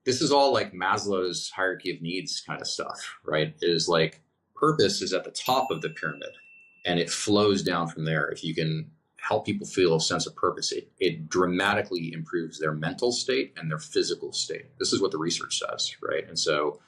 this is all like Maslow's hierarchy of needs kind of stuff, right? Is like purpose is at the top of the pyramid and it flows down from there. If you can help people feel a sense of purpose, it dramatically improves their mental state and their physical state. This is what the research says, right? And so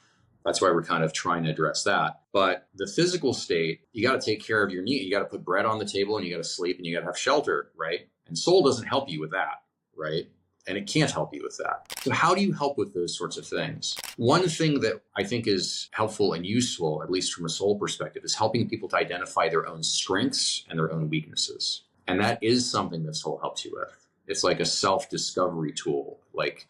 that's why we're kind of trying to address that. But the physical state, you got to take care of your need. You got to put bread on the table and you got to sleep and you got to have shelter, right? And soul doesn't help you with that, right? And it can't help you with that. So how do you help with those sorts of things? One thing that I think is helpful and useful, at least from a soul perspective, is helping people to identify their own strengths and their own weaknesses. And that is something that soul helps you with. It's like a self-discovery tool. Like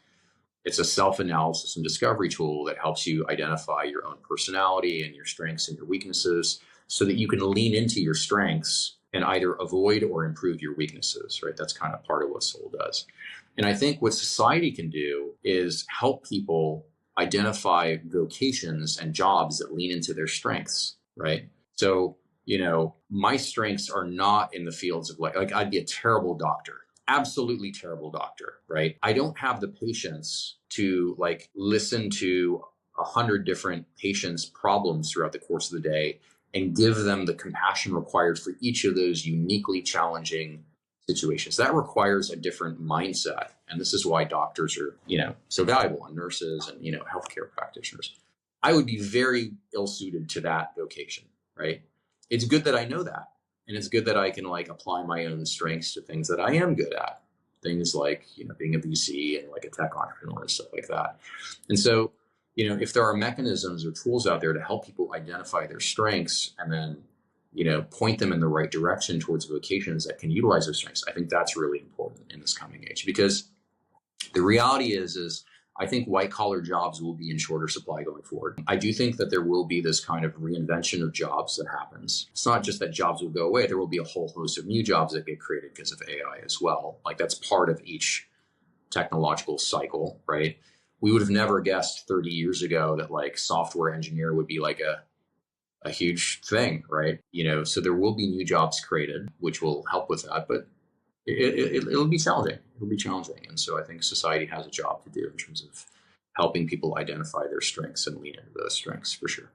it's a self-analysis and discovery tool that helps you identify your own personality and your strengths and your weaknesses so that you can lean into your strengths and either avoid or improve your weaknesses, right? That's kind of part of what soul does. And I think what society can do is help people identify vocations and jobs that lean into their strengths, right? So, my strengths are not in the fields of like I'd be a terrible doctor, absolutely terrible doctor, right? I don't have the patience to like listen to 100 different patients' problems throughout the course of the day and give them the compassion required for each of those uniquely challenging situations. That requires a different mindset. And this is why doctors are, so valuable, and nurses and, healthcare practitioners. I would be very ill-suited to that vocation, right? It's good that I know that. And it's good that I can like apply my own strengths to things that I am good at. Things like, being a VC and like a tech entrepreneur and stuff like that. And so, if there are mechanisms or tools out there to help people identify their strengths and then, point them in the right direction towards vocations that can utilize those strengths, I think that's really important in this coming age. Because the reality is I think white collar jobs will be in shorter supply going forward. I do think that there will be this kind of reinvention of jobs that happens. It's not just that jobs will go away. There will be a whole host of new jobs that get created because of AI as well. Like that's part of each technological cycle, right? We would have never guessed 30 years ago that like software engineer would be like a huge thing, right? So there will be new jobs created, which will help with that, but it'll be challenging. It'll be challenging. And so I think society has a job to do in terms of helping people identify their strengths and lean into those strengths for sure.